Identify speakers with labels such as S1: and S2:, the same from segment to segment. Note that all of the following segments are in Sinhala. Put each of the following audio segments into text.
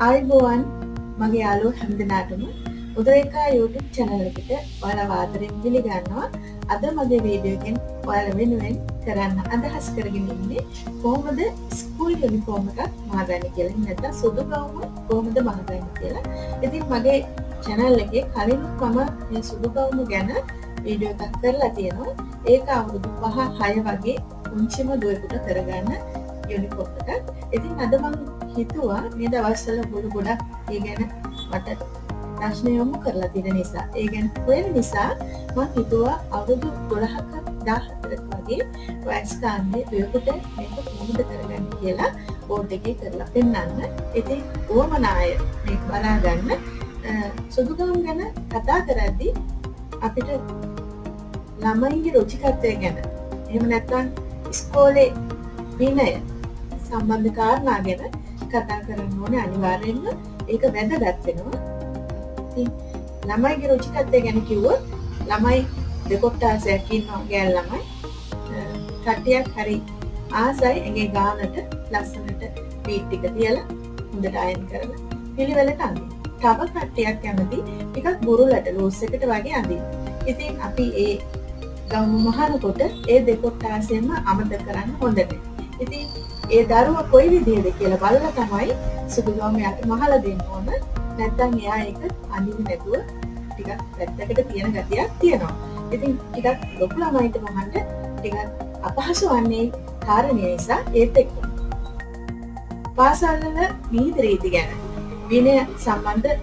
S1: ආයුබෝවන් මගේ යාළුවෝ හැමදෙනාටම උදේකා YouTube channel එකට ඔයාලව ආදරෙන් පිළිගන්නවා. අද මගේ වීඩියෝ එකෙන් ඔයාලා වෙනුවෙන් කරන්න අදහස් කරගෙන ඉන්නේ කොහොමද ස්කූල් යුනිෆෝම් එකක් මහගන්නේ කියලා. නැත්නම් සුදු ගවුම කොහොමද මහගන්නේ කියලා. ඉතින් මගේ channel එකේ කලින් මම මේ සුදු ගවුම ගැන වීඩියෝ එකක් කරලා තියෙනවා. ඒක අවුරුදු 5-6 වගේ පුංචිම දුවෙකුට කරගන්න යුනිෆෝම් එකක්. ඉතින් අද මම හිතුවා මේ දවස්වල ගොඩක් ඒ ගැන මට ප්‍රශ්න යොමු කරලා තියෙන නිසා ඒ ගැන හොයන නිසා මම හිතුවා අවුරුදු 12ක 14ක වගේ වයස් කාණ්ඩයේ දුවෙකුට මේක කොහොමද කරගන්නේ කියලා බෝඩ් එකේ කරලා පෙන්නන්න. ඉතින් ඕමනාය මේක බලා ගන්න. සුදු ගවුම් ගැන කතා කරද්දී අපිට ළමයින්ගේ රුචිකත්වය ගැන එහෙම නැත්නම් ඉස්කෝලේ විනය සම්බන්ධ කාරණා ගැන කතා කරන්න ඕනේ. අනිවාර්යෙන්ම ඒක වැදගත් වෙනවා. ඉතින් ළමයිගේ රුචිකත්වය ගැන කිව්වොත් ළමයි දෙකොට්ටාසයක් ඉන්නවා ගෑල් ළමයි. කට්ටියක් හරි ආසයි ඇඟේ ගානට ලස්සනට පීට් ටික තියලා හොඳට අයන් කරලා පිළිවෙලට අඳින්න. තව කට්ටියක් කැමති ටිකක් බුරුලට ලූස් එකට වගේ අඳින්න. ඉතින් අපි ඒ ගවුම මහනකොට ඒ දෙකොට්ටාසෙන්ම අමතක කරන්න හොඳ නැහැ. ඉතින් ඒ දරුවා කොයි විදිහද කියලා බලලා තමයි සුදු ගවුම යට මහලා දෙන්න ඕන. නැත්නම් එයා ඒක අඳින්නේ නැතුව ටිකක් පැත්තකට තියෙන ගතියක් තියෙනවා. ඉතින් ටිකක් ලොකු ළමයින්ට මහන්න ටිකක් අපහසු වන්නේ කාරණේ නිසා ඒත් එක්ක. පාසල්වල නීති රීති ගැන විනය සම්බන්ධ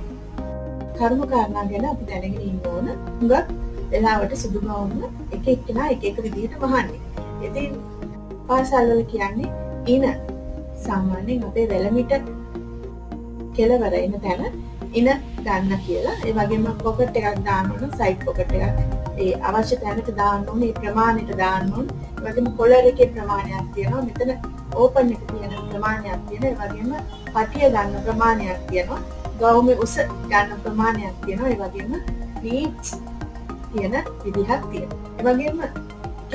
S1: කරුණු කාරණා ගැන අපි දැනගෙන ඉන්න ඕන. හුඟක් වෙලාවට සුදු ගවුම එක එක්කෙනා එක එක විදිහට මහන්නේ. ඉතින් පාසල්වල කියන්නේ ඉන සාමාන්‍යයෙන් අපේ වැලමිට කෙලවර ඉන තැන ඉන ගන්න කියලා. ඒ වගේම පොකට් එකක් දාන්න ඕන, සයිඩ් පොකට් එකක්. ඒ අවශ්‍ය තැනට දාන්න ඕනේ, ඒ ප්‍රමාණයට දාන්න ඕනේ. ඒ වගේම කොලර් එකේ ප්‍රමාණයක් තියෙනවා. මෙතන ඕපන් එක තියෙන ප්‍රමාණයක් තියෙනවා. ඒ වගේම පටිය ගන්න ප්‍රමාණයක් තියෙනවා. ගවුමේ උස ගන්න ප්‍රමාණයක් තියෙනවා. ඒ වගේම ප්ලීට්ස් තියෙන විදිහක් තියෙනවා. ඒ වගේම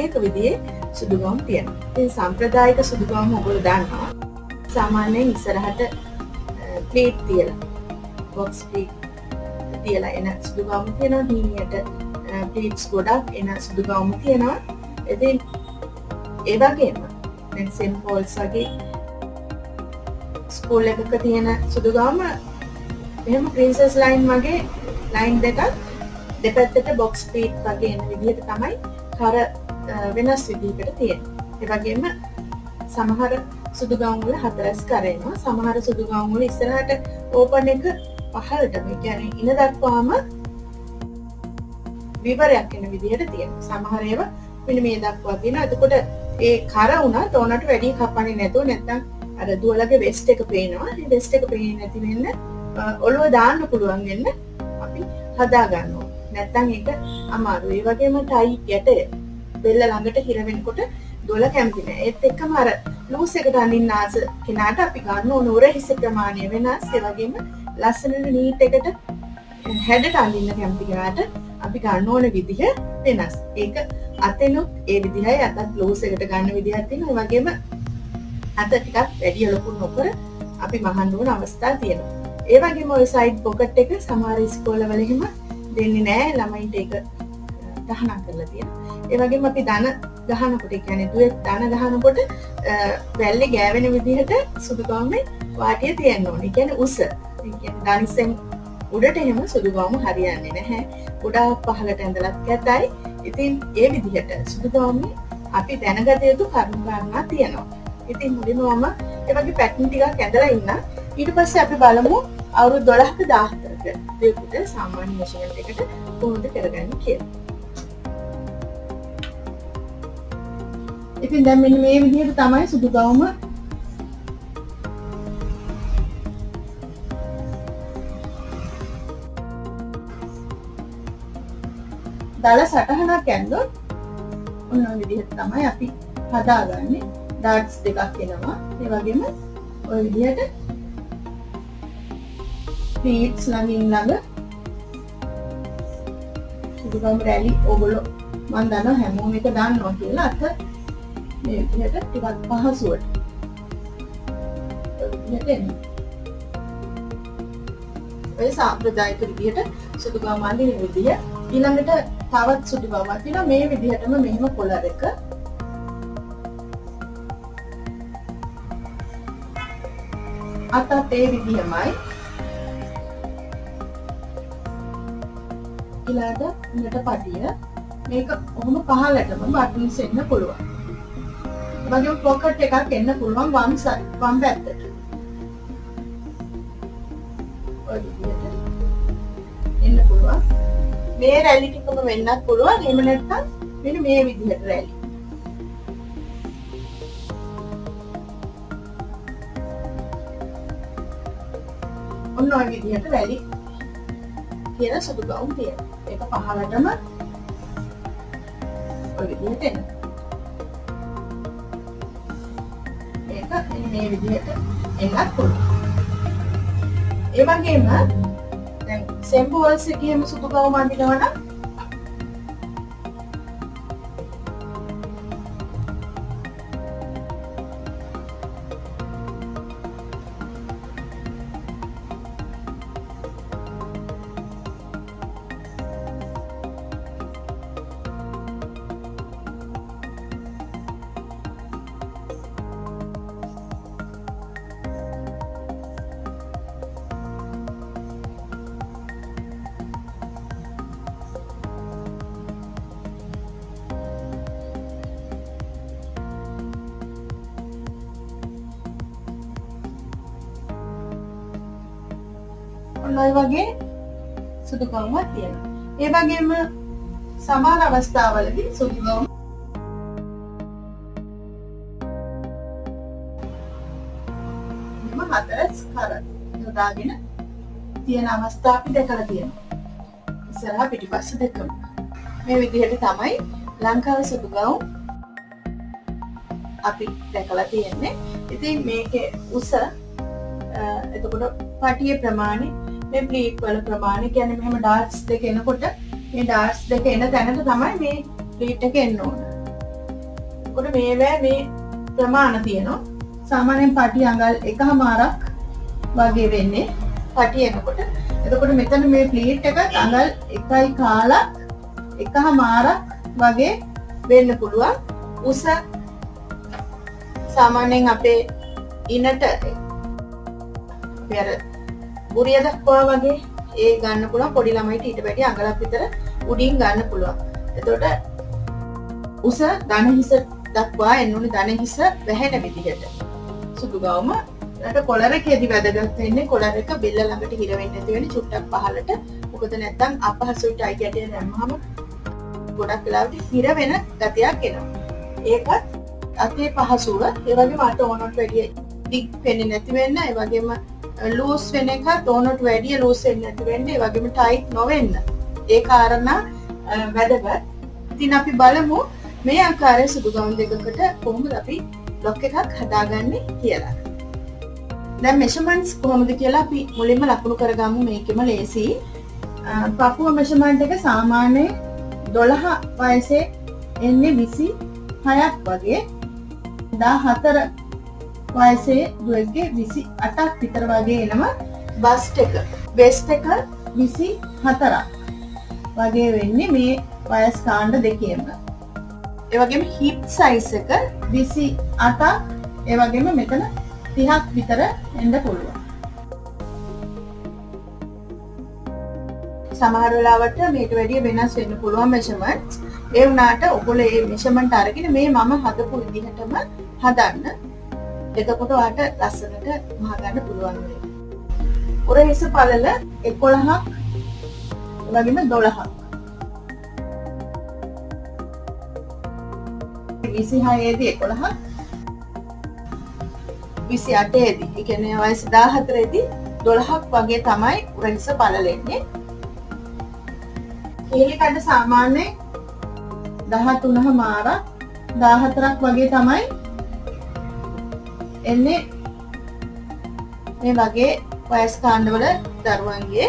S1: එක විදිහේ සුදු ගවුම් තියෙනවා. ඉතින් සම්ප්‍රදායික සුදු ගවුම ඔයගොල්ලෝ දන්නවා. සාමාන්‍යයෙන් ඉස්සරහට ප්ලීට් තියලා බොක්ස් ප්ලීට් තියලා එන සුදු ගවුම් තියෙනවා. හිමියට ප්ලීට්ස් ගොඩක් එන සුදු ගවුම් තියෙනවා. ඉතින් ඒ වගේම දැන් සෙන්ට් පෝල්ස් වගේ ස්කූල් එකක තියෙන සුදු ගවුම එහෙම ප්‍රින්සස් ලයින් වගේ ලයින් දෙකක් දෙපැත්තට බොක්ස් ප්ලීට් වගේ එන විදිහට තමයි කර වෙනස් විදිහකට තියෙනවා. ඒ වගේම සමහර සුදු ගවුම් වල හතරස් කර එනවා. සමහර සුදු ගවුම් වල ඉස්සරහට ඕපන් එක පහළටම, ඒ කියන්නේ ඉන දක්වාම විවරයක් එන විදිහට තියෙනවා. සමහර ඒවා මෙන්න මේ දක්වා තියෙනවා. එතකොට ඒ කර උනත් ඕනට වැඩි කපන්නේ නැතුව නැත්නම් අර දුවලගේ වෙස්ට් එක පේනවා. මේ වෙස්ට් එක පේන්නේ නැති වෙන්න ඔළුව දාන්න පුළුවන් වෙන්න අපි හදා ගන්නවා. නැත්නම් ඒක අමාරුයි. ඒ වගේම ටයි යටය බෙල්ල ළඟට හිර වෙනකොට දොල කැමති නෑ. ඒත් එක්කම අර ලූස් එකට අඳින්න ආස කෙනාට අපි ගන්න ඕන උර හිස ප්‍රමාණය වෙනස්. ඒ වගේම ලස්සනට නීට් එකට හැඩට අඳින්න කැමති කෙනාට අපි ගන්න ඕන විදිහ වෙනස්. ඒක අතෙනුත් ඒ විදිහයි අතත් ලූස් එකට ගන්න විදිහක් තියෙනවා. ඒ වගේම අත ටිකක් වැඩි ලොකු නොකර අපි මහන්න ඕන අවස්ථා තියෙනවා. ඒ වගේම ওই සයිඩ් පොකට් එක සමහර ඉස්කෝලවල එහෙම දෙන්නේ නෑ. ළමයින්ට ඒක තහනම් කරලා තියෙනවා. ඒ වගේම අපි දන ගහනකොට, ඒ කියන්නේ දුවේ දන ගහනකොට වැල්ලේ ගෑවෙන විදිහට සුදු ගවුමේ වාටිය තියෙන්න ඕනේ. ඒ කියන්නේ උස. ඒ කියන්නේ දනිස්සෙන් උඩට එහෙම සුදු ගවුම හරියන්නේ නැහැ. ගොඩාක් පහළට ඇඳලත් කැතයි. ඉතින් ඒ විදිහට සුදු ගවුමේ අපි දැනගත යුතු කරුණු කාරණා තියෙනවා. ඉතින් මුලින්ම මම ඒ වගේ පැටර්න් ටිකක් ඇඳලා ඉන්න. ඊට පස්සේ අපි බලමු අවුරුදු 12ක 14ක දෙයකට සාමාන්‍ය මෙෂර්මන්ට් එකට කොහොමද කරගන්නේ කියලා. ඉතින් දැන් මෙන්න මේ විදිහට තමයි සුදු ගවුම දල සටහනක් ඇඳොත් ඔන්න ඔය විදිහට තමයි අපි හදාගන්නේ. ඩාට්ස් දෙකක් එනවා. ඒ වගේම ඔය විදිහට ප්ලීට්ස් ළඟින් ළඟ සුදු ගවුම් රැලි ඕගොල්ලෝ මම දන්නවා හැමෝම එක දාන්නවා කියලා. අත මේ විදිහට ටිකක් පහසුවට ඔය විදිහට එනවා. ඔය සාම්ප්‍රදායික විදිහට සුදු ගවුම් අඳින විදිය. ඊළඟට තවත් සුදු ගවුමක් තියෙනවා මේ විදිහටම මෙහෙම කොලර් එක. අතත් ඒ විදිහමයි. ඊළඟට උඩට පටිය මේක ඔහොම පහළටම බටන්ස් එන්න පුළුවන්. වගේ පොකට් එකක් එන්න පුළුවන් වම් පැත්තට. ඔය විදිහට එන්න පුළුවන්. මේ රැලි ටිකම වෙන්නත් පුළුවන්. එහෙම නැත්නම් මෙන්න මේ විදිහට රැලි. ඔන්න ඔය විදිහට රැලි කියන සුදු ගවුම් තියෙනවා. ඒක පහළටම ඔය විදිහට එන්න. මේක මේ විදිහට එන්නත් පුළුවන්. ඒ වගේම දැන් සෙම්පල්ස් එකේම සුදු ගවුම් අඳිනවා නම් ඔය වගේ සුදු ගවුමක් තියෙනවා. ඒ වගේම සමහර අවස්ථාවලදී සුදු ගවුම් හතරස් කරත් යොදාගෙන තියෙන අවස්ථා අපි දැකලා තියෙනවා. ඉස්සරහා පිටිපස්ස දෙකම. මේ විදිහට තමයි ලංකාවේ සුදු ගවුම් අපි දැකලා තියෙන්නේ. ඉතින් මේකේ උස එතකොට පටියේ ප්‍රමාණය මේ ප්ලීට් වල ප්‍රමාණය කියන්නේ මෙහෙම ඩාර්ට්ස් දෙක එනකොට මේ ඩාර්ට්ස් දෙක එන තැනට තමයි මේ ප්ලීට් එක එන්න ඕන. ඒකට මේ ප්‍රමාණ තියෙනවා. සාමාන්‍යයෙන් පටිය අඟල් 1මාරක් වගේ වෙන්නේ පටිය එනකොට. එතකොට මෙතන මේ ප්ලීට් එක අඟල් 1.1මාරක් වගේ වෙන්න පුළුවන්. උස සාමාන්‍යයෙන් අපේ ඉනට බුරිය දක්වා වගේ ඒ ගන්න පුළුවන්. පොඩි ළමයිට ඊට වැඩි අඟලක් විතර උඩින් ගන්න පුළුවන්. එතකොට උස දන හිස දක්වා එන්න ඕනේ. දන හිස වැහෙන විදිහට සුදු ගවුම. ඊට කොලර් එකේදී වැදගත් වෙන්නේ කොලර් එක බෙල්ල ළඟට හිර වෙන්නේ නැති වෙන්නේ චුට්ටක් පහළට. මොකද නැත්තම් අපහසුයි ටයි ගැටේ දැම්මම ගොඩක් වෙලාවට හිර වෙන ගතියක් එනවා. ඒකත් අතේ පහසුව. ඒ වගේම අත ඕනට වැඩි දිග් වෙන්නේ නැති වෙන්න. ඒ වගේම ලූස් වෙන එක ඕනට වැඩි ලූස් වෙන්නේ නැති වෙන්න. ඒ වගේම ටයිට් නොවෙන්න. ඒ කාරණා වැදගත්. ඉතින් අපි බලමු මේ ආකාරයේ සුදු ගවුම් දෙකකට කොහොමද අපි ලොක් එකක් හදාගන්නේ කියලා. දැන් මෙෂර්මන්ට්ස් කොහොමද කියලා අපි මුලින්ම ලකුණු කරගමු. මේකෙම ලේසි. පපුව මෙෂර්මන්ට් එක සාමාන්‍යයෙන් 12 වයසේ එන්නේ 26ක් වගේ. 14 වයසේ දුවෙක්ගේ 28ක් විතර වගේ එනවා. බස්ට් එක වෙස්ට් එක 24ක් වගේ වෙන්නේ මේ වයස් කාණ්ඩ දෙකේම. ඒ වගේම හිප් සයිස් එක 28ක්. ඒ වගේම මෙතන 30ක් විතර එන්න පුළුවන්. සමහර වෙලාවට මේට වැඩිය වෙනස් වෙන්න පුළුවන් මෙෂර්මන්ට්ස්. ඒ වුණාට ඔයගොල්ලෝ මේ මෙෂර්මන්ට් අරගෙන මේ මම හදපු විදිහටම හදන්න. එතකොට ඔයාලට ලස්සනට මහ ගන්න පුළුවන් වෙයි. උරහිස පළල 11ක් වගේම 12ක්. 26ේදී 11ක් 28ේදී ඒ කියන්නේ වයස 14ේදී 12ක් වගේ තමයි උරහිස පළල එන්නේ. කේලි කඩ සාමාන්‍යයෙන් 13මාරක් 14ක් වගේ තමයි එන්නේ මේ වගේ වයස් කාණ්ඩවල දරුවන්ගේ.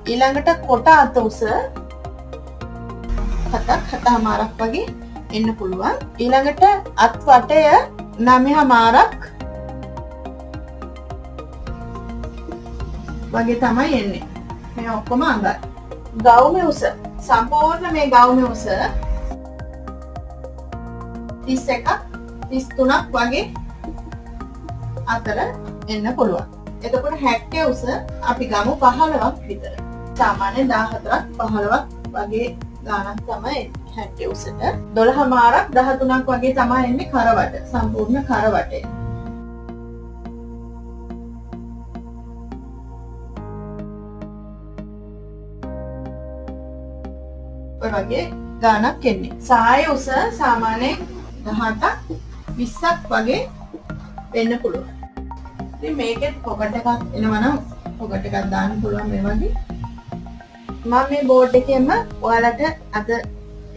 S1: ඊළඟට කොට අත උස 7මාරක් වගේ එන්න පුළුවන්. ඊළඟට අත් වටය 9මාරක් වගේ තමයි එන්නේ. මේ ඔක්කොම අඟල්. ගවුමේ උස සම්පූර්ණ මේ ගවුමේ උස 31ක් 33ක් වගේ අතර එන්න පුළුවන්. එතකොට හැක්කේ උස අපි ගමු 15ක් විතර. සාමාන්‍යයෙන් 14ක් 15ක් වගේ ගානක් තමයි හැක්කේ උසට. 12 මාරක් 13ක් වගේ තමයි එන්නේ කරවට. සම්පූර්ණ කරවටේ. ඔය වගේ ගානක් එන්නේ. සාය උස සාමාන්‍යයෙන් 18ක් 20ක් වගේ වෙන්න පුළුවන්. ඉතින් මේකෙත් පොකට් එකක් එනවනම් පොකට් එකක් දාන්න පුළුවන් මේ වගේ. මම මේ බෝඩ් එකෙන්ම ඔයාලට අද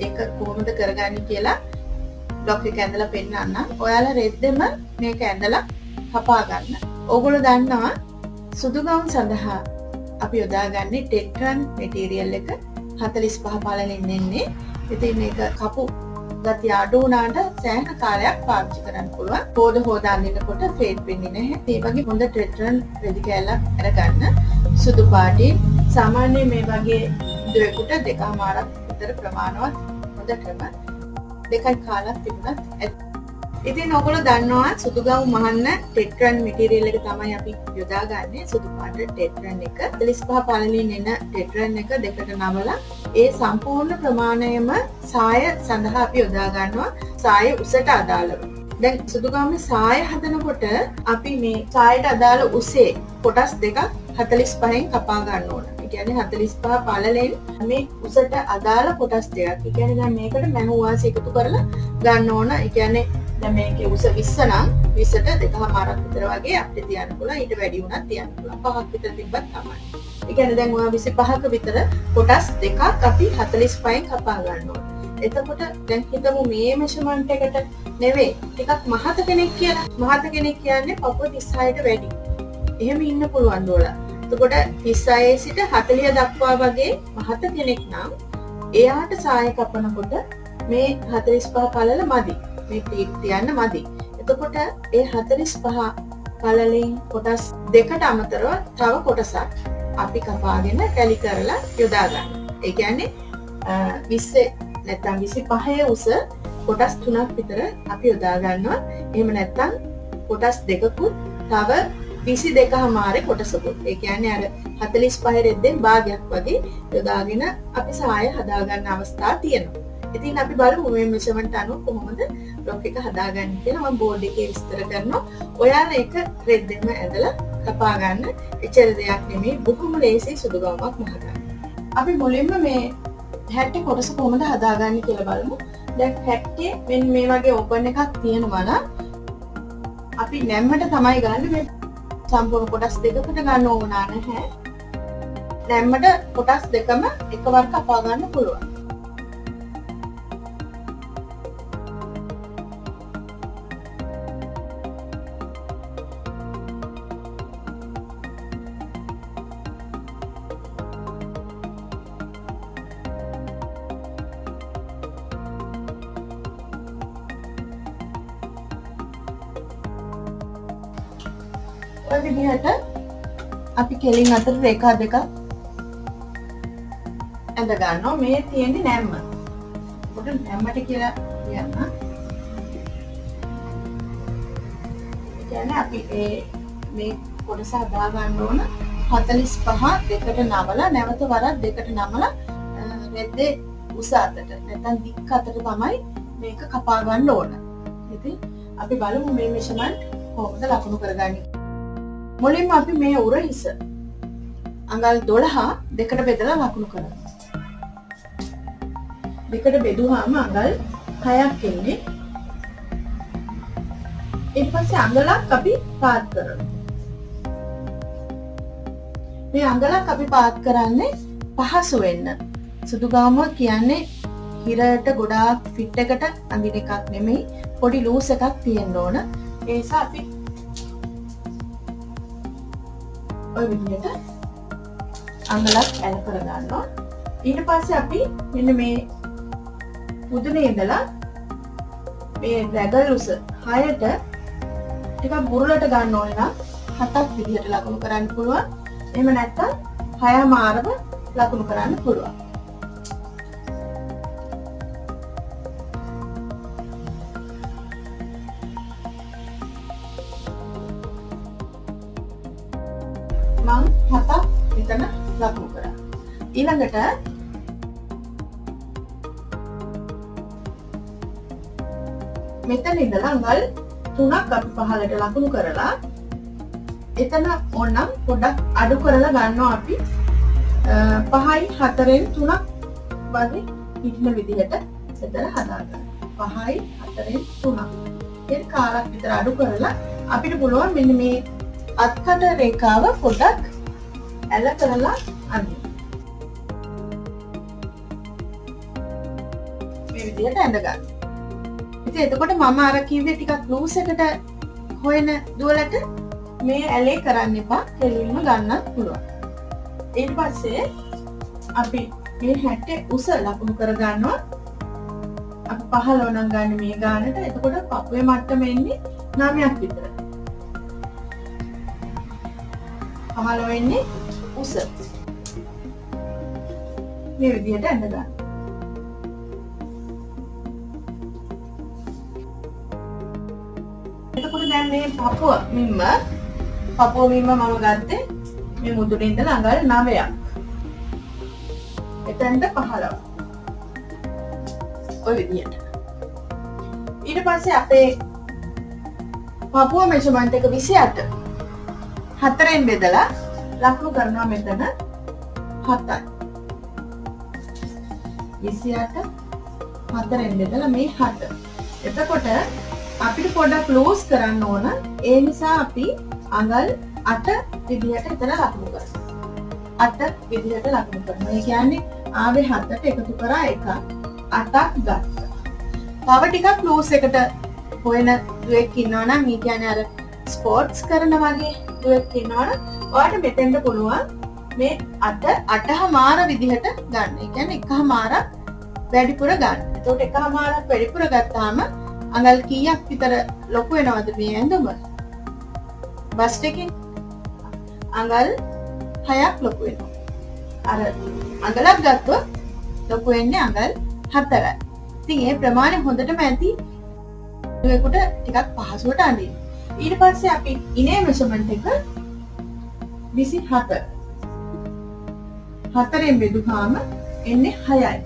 S1: ඒක කොහොමද කරගන්නේ කියලා බ්ලොග් එක ඇඳලා පෙන්නන්නම්. ඔයාලා රෙද්දෙම මේක ඇඳලා කපා ගන්න. ඕගොල්ලෝ දන්නවා සුදු ගවුම් සඳහා අපි යොදාගන්නේ ටෙට්‍රන් මැටීරියල් එක 45 පළලින් එන්නේ. ඉතින් මේක කපු ගතිය අඩු වුණාට සෑහෙන කාලයක් පාවිච්චි කරන්න පුළුවන්. හොද අඳිනකොට ෆේඩ් වෙන්නේ නැහැ. ඒ වගේ හොඳ ටෙට්‍රන් රෙදි කෑල්ලක් අරගන්න. සුදු පාටින් සාමාන්‍ය මේ වගේ දෙයකට 2මාරක් විතර ප්‍රමාණවත් හොඳටම 2 කාලක් තිබුණත් ඉතින් ඔයගොල්ලෝ දන්නවා සුදු ගවුම් මහන්න ටෙට්‍රන් මැටීරියල් එක තමයි අපි යොදාගන්නේ. සුදු පාට ටෙට්‍රන් එක 45 පළලින් එන ටෙට්‍රන් එක දෙකට නමලා ඒ සම්පූර්ණ ප්‍රමාණයම සාය සඳහා අපි යොදා ගන්නවා. සාය උසට අදාළව. දැන් සුදු ගවුමේ සාය හදනකොට අපි මේ සායට අදාළ උසේ කොටස් දෙකක් 45න් කපා ගන්න ඕන. ඒ කියන්නේ 45 පළලෙන් මේ උසට අදාළ කොටස් දෙකක්. ඒ කියන්නේ දැන් මේකට මැහු වාසි එකතු කරලා ගන්න ඕන. ඒ කියන්නේ දැන් මේකේ උස 20 නම් 20ට 2මාරක් විතර වගේ අපිට තියන්න පුළුවන්. ඊට වැඩි වුණත් තියන්න පුළුවන්. 5ක් විතර තිබ්බත් තමයි. ඒ කියන්නේ දැන් ඔයා 25ක විතර කොටස් දෙකක් අපි 45න් කපා ගන්න ඕන. එතකොට දැන් හිතමු මේ මෙෂර්මන්ට් එකට නෙවෙයි ටිකක් මහත කෙනෙක් කියලා. මහත කෙනෙක් කියන්නේ පපුව 36ට වැඩි. එහෙම ඉන්න පුළුවන් දෝලා. එතකොට 36 සිට 40 දක්වා වගේ මහත කෙනෙක් නම් එයාට සාය කපනකොට මේ 45 පළල මදි. මේ ටීප් තියන්න මදි. එතකොට ඒ 45 පළලෙන් කොටස් දෙකට අමතරව තව කොටසක් අපි කපාගෙන ටැලි කරලා යොදා ගන්න. ඒ කියන්නේ 20 නැත්නම් 25 උස කොටස් 3ක් විතර අපි යොදා ගන්නවා. එහෙම නැත්නම් කොටස් දෙකකුත් තව 22මාරේ කොටසකුත්. ඒ කියන්නේ අර 45 රෙද්දෙන් භාගයක් වගේ යොදාගෙන අපි සාය හදා ගන්න අවස්ථා තියෙනවා. ඉතින් අපි බලමු මේ මෙෂර්මන්ට් අනුව කොහොමද බ්ලොක් එක හදාගන්නේ කියලා. මම බෝඩ් එකේ විස්තර කරනවා. ඔයාලා ඒක රෙද්දෙන්ම ඇඳලා කපා ගන්න. එච්චර දෙයක් නෙමෙයි. බොහොම ලේසි සුදු ගවුමක් මහගන්න. අපි මුලින්ම මේ හැට්ටේ කොටස කොහොමද හදාගන්නේ කියලා බලමු. දැන් හැට්ටේ මෙන්න මේ වගේ ඕපන් එකක් තියෙනවා නම් අපි නැම්මට තමයි ගන්න. මේ සම්පූර්ණ කොටස් දෙකකට ගන්න ඕන නැහැ. නැම්මට කොටස් දෙකම එකවර කපා ගන්න පුළුවන්. ඔය විදිහට අපි කෙලින් අතර රේඛා දෙකක් ඇඳ ගන්නවා. මේ තියෙන්නේ නැම්ම. පොඩ නැම්මට කියලා කියන්න. ඒ කියන්නේ අපි මේ කොටස හදා ගන්න ඕන 45 දෙකට නමලා නැවත වරක් දෙකට නමලා රෙද්දේ උස අතට නැත්නම් දික් අතට තමයි මේක කපා ගන්න ඕන. ඉතින් අපි බලමු මේ මෙෂර්මන්ට් කොහොමද ලකුණු කරගන්නේ. මුලින්ම අපි මේ උරහිස අඟල් 12 දෙකට බෙදලා ලකුණු කරනවා. දෙකට බෙදුවාම අඟල් 6ක් එන්නේ. ඊට පස්සේ අඟලක් අපි පාත් කරනවා. මේ අඟලක් අපි පාත් කරන්නේ පහසු වෙන්න. සුදු ගවුම කියන්නේ හිරට ගොඩාක් ෆිට් එකට අඳින එකක් නෙමෙයි. පොඩි ලූස් එකක් තියෙන්න ඕන. ඒ නිසා අපි ඔය විදිහට අඟලක් ඇල කර ගන්නවා. ඊට පස්සේ අපි මෙන්න මේ උදුනේ ඉඳලා මේ රැගල් උස 6ට ටිකක් බුරුලට ගන්න ඕනේ නම් 7ක් විදිහට ලකුණු කරන්න පුළුවන්. එහෙම නැත්නම් 6මාරම ලකුණු කරන්න පුළුවන්. මං 7ක් මෙතන ලකුණු කරා. ඊළඟට මෙතන ඉඳලා අඟල් 3ක් අපි පහළට ලකුණු කරලා එතන ඕනම් පොඩ්ඩක් අඩු කරලා ගන්නවා අපි 5යි 4න් 3ක් වගේ හිටින විදිහට එතන හදාගන්න. 5යි 4න් 3ක්. ඒක කාලක් විතර අඩු කරලා අපිට පුළුවන් මෙන්න මේ අත්කට රේඛාව පොඩ්ඩක් ඇල කරලා අඳින්න. මේ විදිහට ඇඳ ගන්න. ඉතින් එතකොට මම අර කිව්වේ ටිකක් ලූස් එකට හොයන දුවලට මේ ඇලේ කරන්න එපා. කෙලින්ම ගන්නත් පුළුවන්. ඊට පස්සේ අපි මේ 60 උස ලකුණු කර ගන්නවා. අපි 15 නම් ගන්න මේ ගානට. එතකොට පපුවේ මට්ටම එන්නේ 9ක් විතර. 15 වෙන්නේ උස. මේ විදිහට ඇඳ ගන්න. එතකොට දැන් මේ පපුව මිම්ම මම ගත්තේ මේ මුදුනේ ඉඳලා අඟල් 9ක්. එතනට 15. ඔය විදිහට. ඊට පස්සේ අපේ පපුව මෙෂර්මන්ට් එක 28. 4ෙන් බෙදලා ලකුණු කරනවා මෙතන 7යි. 28 4ෙන් බෙදලා මේ 7. එතකොට අපිට පොඩ්ඩක් ලූස් කරන්න ඕන. ඒ නිසා අපි අඟල් 8 විදිහට එතන ලකුණු කරනවා. 8 විදිහට ලකුණු කරනවා. ඒ කියන්නේ ආවේ 7ට එකතු කරා 1 8ක් ගත්තා. තව ටිකක් ලූස් එකට හොයන දුවෙක් ඉන්නවා නම් මේ කියන්නේ අර ස්පෝර්ට්ස් කරන වගේ දුවෙක් ඉන්නවනම් ඔයාලට මෙතෙන්ට පුළුවන් මේ 8මාර විදිහට ගන්න. ඒ කියන්නේ 1මාරක් වැඩිපුර ගන්න. එතකොට 1මාරක් වැඩිපුර ගත්තාම අඟල් කීයක් විතර ලොකු වෙනවද මේ ඇඳුම? බස්ට් එකෙන් අඟල් 6ක් ලොකු වෙනවා. අර අඟලක් ගත්තොත් ලොකු වෙන්නේ අඟල් 4යි. ඉතින් ඒ ප්‍රමාණය හොඳටම ඇති. ඒකට ටිකක් පහසුවට අඳින්න. ඊට පස්සේ අපි ඉනේ මෙෂර්මන්ට් එක 27. 4ෙන් බෙදුවාම එන්නේ 6යි.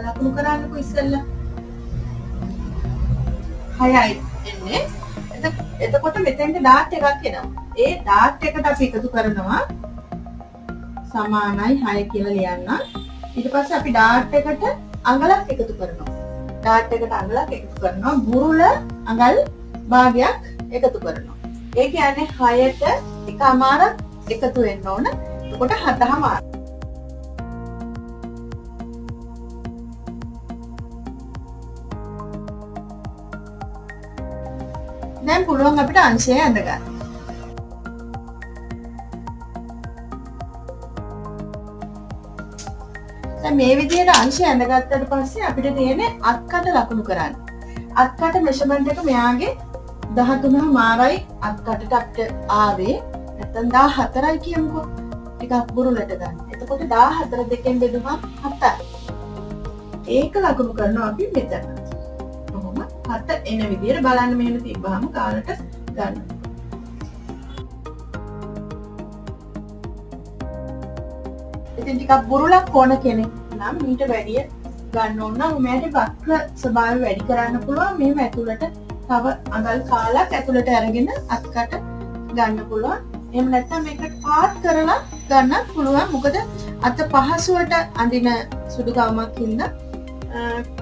S1: ලකුණු කරන්නකො ඉස්සෙල්ලා 6යි එන්නේ. එතකොට මෙතෙන්ට ඩාට් එකක් එනවා. ඒ ඩාට් එකට අපි එකතු කරනවා සමානයි 6 කියලා ලියන්න. ඊට පස්සේ අපි ඩාට් එකට අඟලක් එකතු කරනවා. ඩාට් එකට අඟලක් එකතු කරනවා. බුරුල අඟල් භාගයක් එකතු කරනවා. ඒ කියන්නේ 6ට එකමාරක් එකතු වෙන්න ඕන. එතකොට 7මාර. දැන් පුළුවන් අපිට අංශය ඇඳ ගන්න. දැන් මේ විදිහට අංශය ඇඳගත්තට පස්සේ අපිට තියෙන්නේ අත්කට ලකුණු කරන්න. අත්කට මෙෂර්මන්ට් එක මෙයාගේ 13මාරයි අත්කටට අපිට ආවේ. නැත්නම් 14යි කියමුකෝ. ටිකක් බුරුලට ගන්න. එතකොට 14 දෙකෙන් බෙදුවම 7යි. ඒක ලකුණු කරනවා අපි මෙතන. කොහොම 7 එන විදිහට බලන්න මෙහෙම තිබ්බහම කාලට ගන්න. ඉතින් ටිකක් බුරුලක් ඕන කෙනෙක් නම් ඊට වැඩිය ගන්න ඕන නම් මෙයාට වක්‍ර ස්වභාවය වැඩි කරන්න පුළුවන්. මෙහෙම ඇතුළට තව අඟල් කාලක් ඇතුළට අරගෙන අත්කට ගන්න පුළුවන්. එහෙම නැත්නම් මේකට පාට් කරලා ගන්නත් පුළුවන්. මොකද අත පහසුවට අඳින සුදු ගවුමක් හින්දා